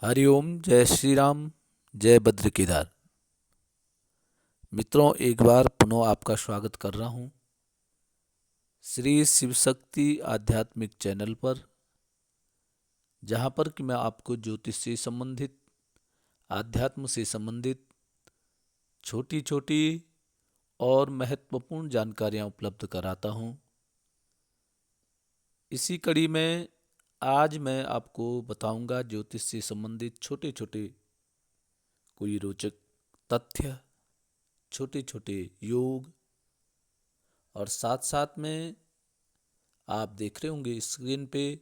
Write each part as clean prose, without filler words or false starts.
हरिओम, जय श्री राम, जय बद्र केदार। मित्रों, एक बार पुनः आपका स्वागत कर रहा हूँ श्री शिव शक्ति आध्यात्मिक चैनल पर, जहाँ पर कि मैं आपको ज्योतिष से संबंधित, आध्यात्म से संबंधित छोटी छोटी और महत्वपूर्ण जानकारियाँ उपलब्ध कराता हूँ। इसी कड़ी में आज मैं आपको बताऊंगा ज्योतिष से संबंधित छोटे छोटे कोई रोचक तथ्य, छोटे छोटे योग, और साथ साथ में आप देख रहे होंगे स्क्रीन पे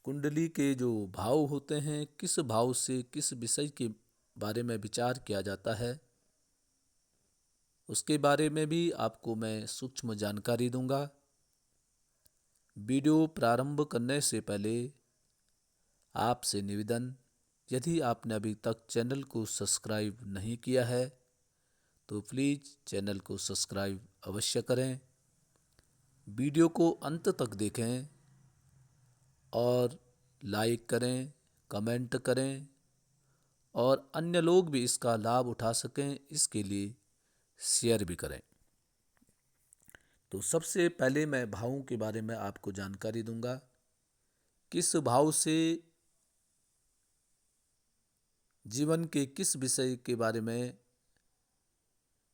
कुंडली के जो भाव होते हैं, किस भाव से किस विषय के बारे में विचार किया जाता है, उसके बारे में भी आपको मैं सूक्ष्म जानकारी दूंगा। वीडियो प्रारंभ करने से पहले आपसे निवेदन, यदि आपने अभी तक चैनल को सब्सक्राइब नहीं किया है तो प्लीज़ चैनल को सब्सक्राइब अवश्य करें, वीडियो को अंत तक देखें और लाइक करें, कमेंट करें और अन्य लोग भी इसका लाभ उठा सकें, इसके लिए शेयर भी करें। तो सबसे पहले मैं भावों के बारे में आपको जानकारी दूंगा। किस भाव से जीवन के किस विषय के बारे में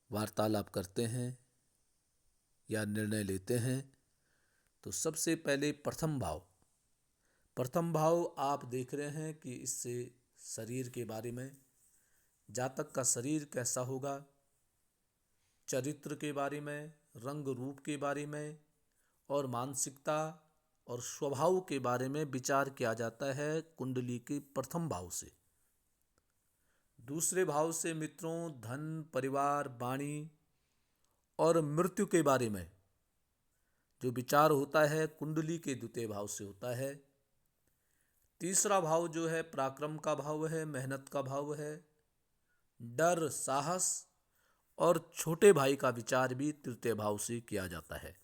वार्तालाप करते हैं या निर्णय लेते हैं। तो सबसे पहले प्रथम भाव आप देख रहे हैं कि इससे शरीर के बारे में, जातक का शरीर कैसा होगा, चरित्र के बारे में, रंग रूप के बारे में और मानसिकता और स्वभाव के बारे में विचार किया जाता है कुंडली के प्रथम भाव से। दूसरे भाव से मित्रों धन, परिवार, वाणी और मृत्यु के बारे में जो विचार होता है कुंडली के द्वितीय भाव से होता है। तीसरा भाव जो है पराक्रम का भाव है, मेहनत का भाव है, डर, साहस और छोटे भाई का विचार भी तृतीय भाव से किया जाता है।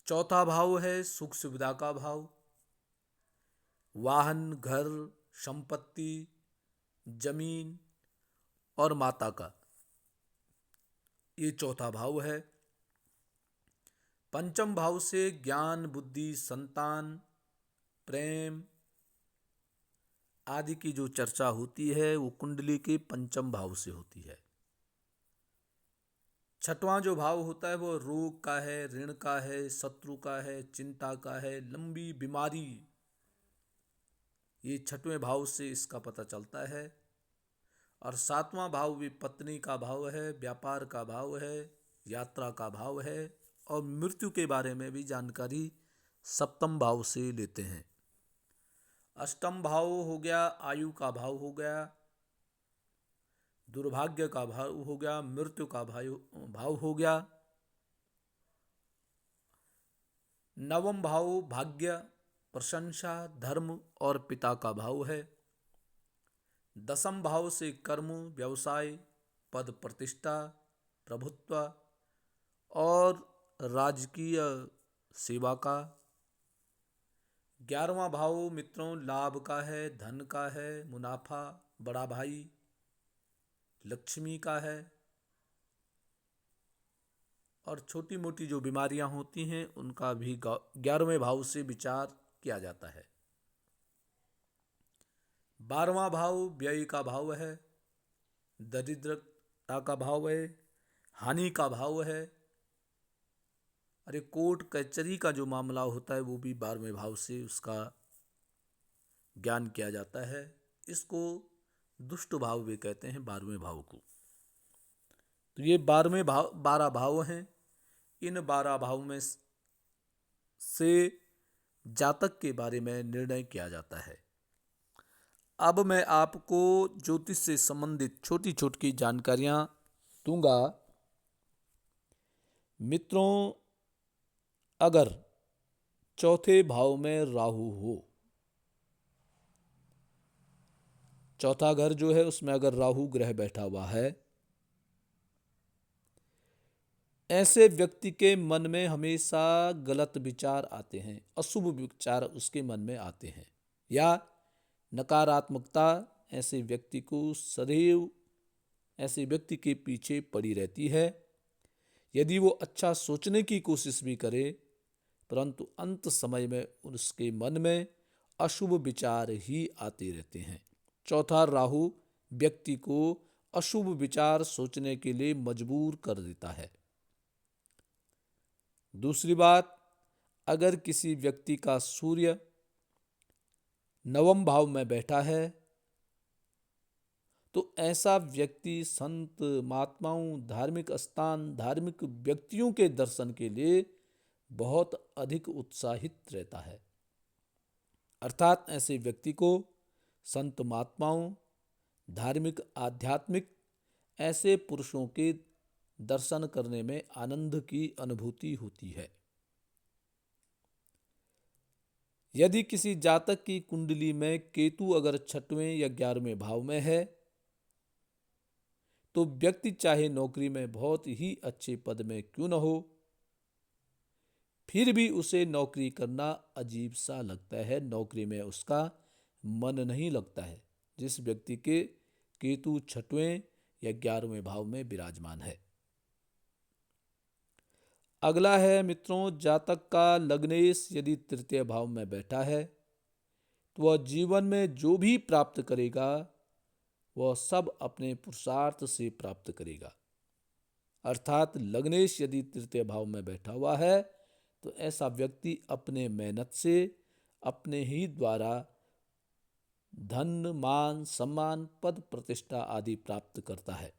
चौथा भाव है सुख सुविधा का भाव, वाहन, घर, संपत्ति, जमीन और माता का, ये चौथा भाव है। पंचम भाव से ज्ञान, बुद्धि, संतान, प्रेम आदि की जो चर्चा होती है वो कुंडली के पंचम भाव से होती है। छठवां जो भाव होता है वो रोग का है, ऋण का है, शत्रु का है, चिंता का है, लंबी बीमारी, ये छठवें भाव से इसका पता चलता है। और सातवां भाव भी पत्नी का भाव है, व्यापार का भाव है, यात्रा का भाव है और मृत्यु के बारे में भी जानकारी सप्तम भाव से लेते हैं। अष्टम भाव हो गया आयु का भाव हो गया, दुर्भाग्य का भाव हो गया, मृत्यु का भाव हो गया। नवम भाव भाग्य, प्रशंसा, धर्म और पिता का भाव है। दसम भाव से कर्म, व्यवसाय, पद प्रतिष्ठा, प्रभुत्व और राजकीय सेवा का। 11वां भाव मित्रों लाभ का है, धन का है, मुनाफा, बड़ा भाई, लक्ष्मी का है और छोटी मोटी जो बीमारियां होती हैं उनका भी 11वें भाव से विचार किया जाता है। 12वां भाव व्यय का भाव है, दरिद्रता का भाव है, हानि का भाव है। अरे कोर्ट कचहरी का जो मामला होता है वो भी 12वें भाव से उसका ज्ञान किया जाता है। इसको दुष्ट भाव भी कहते हैं 12वें भाव को। तो ये 12 भाव हैं। इन 12 भाव में से जातक के बारे में निर्णय किया जाता है। अब मैं आपको ज्योतिष से संबंधित छोटी छोटी जानकारियां दूंगा। मित्रों, अगर चौथे भाव में राहु हो, चौथा घर जो है उसमें अगर राहु ग्रह बैठा हुआ है, ऐसे व्यक्ति के मन में हमेशा गलत विचार आते हैं, अशुभ विचार उसके मन में आते हैं। या नकारात्मकता ऐसे व्यक्ति को सदैव ऐसे व्यक्ति के पीछे पड़ी रहती है। यदि वो अच्छा सोचने की कोशिश भी करे, परंतु अंत समय में उसके मन में अशुभ विचार ही आते रहते हैं। चौथा, राहु व्यक्ति को अशुभ विचार सोचने के लिए मजबूर कर देता है। दूसरी बात, अगर किसी व्यक्ति का सूर्य नवम भाव में बैठा है तो ऐसा व्यक्ति संत महात्माओं, धार्मिक स्थान, धार्मिक व्यक्तियों के दर्शन के लिए बहुत अधिक उत्साहित रहता है। अर्थात ऐसे व्यक्ति को संत महात्माओं, धार्मिक, आध्यात्मिक ऐसे पुरुषों के दर्शन करने में आनंद की अनुभूति होती है। यदि किसी जातक की कुंडली में केतु अगर 6वें या 11वें भाव में है तो व्यक्ति चाहे नौकरी में बहुत ही अच्छे पद में क्यों न हो, फिर भी उसे नौकरी करना अजीब सा लगता है, नौकरी में उसका मन नहीं लगता है, जिस व्यक्ति के केतु 6वें या 11वें भाव में विराजमान है। अगला है मित्रों, जातक का लग्नेश यदि तृतीय भाव में बैठा है तो वह जीवन में जो भी प्राप्त करेगा वह सब अपने पुरुषार्थ से प्राप्त करेगा। अर्थात लग्नेश यदि तृतीय भाव में बैठा हुआ है तो ऐसा व्यक्ति अपने मेहनत से, अपने ही द्वारा धन, मान, सम्मान, पद, प्रतिष्ठा आदि प्राप्त करता है।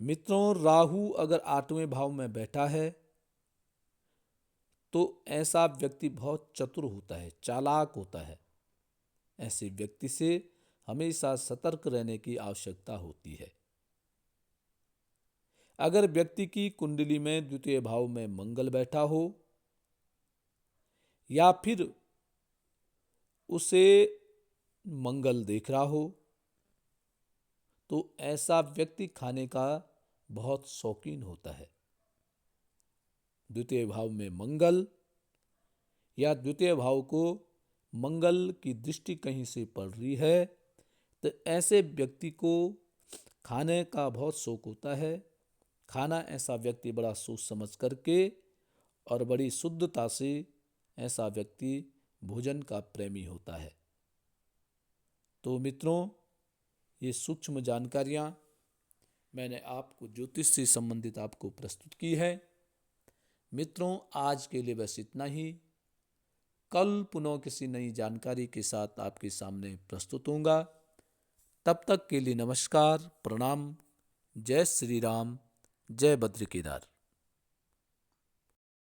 मित्रों, राहु अगर 8वें भाव में बैठा है तो ऐसा व्यक्ति बहुत चतुर होता है, चालाक होता है। ऐसे व्यक्ति से हमेशा सतर्क रहने की आवश्यकता होती है। अगर व्यक्ति की कुंडली में द्वितीय भाव में मंगल बैठा हो या फिर उसे मंगल देख रहा हो तो ऐसा व्यक्ति खाने का बहुत शौकीन होता है। द्वितीय भाव में मंगल या द्वितीय भाव को मंगल की दृष्टि कहीं से पड़ रही है तो ऐसे व्यक्ति को खाने का बहुत शौक होता है। खाना ऐसा व्यक्ति बड़ा सोच समझ करके और बड़ी शुद्धता से ऐसा व्यक्ति भोजन का प्रेमी होता है। तो मित्रों, ये सूक्ष्म जानकारियाँ मैंने आपको ज्योतिष से संबंधित आपको प्रस्तुत की है। मित्रों, आज के लिए बस इतना ही। कल पुनः किसी नई जानकारी के साथ आपके सामने प्रस्तुत होऊंगा। तब तक के लिए नमस्कार, प्रणाम, जय श्री राम, जय बद्र केदार।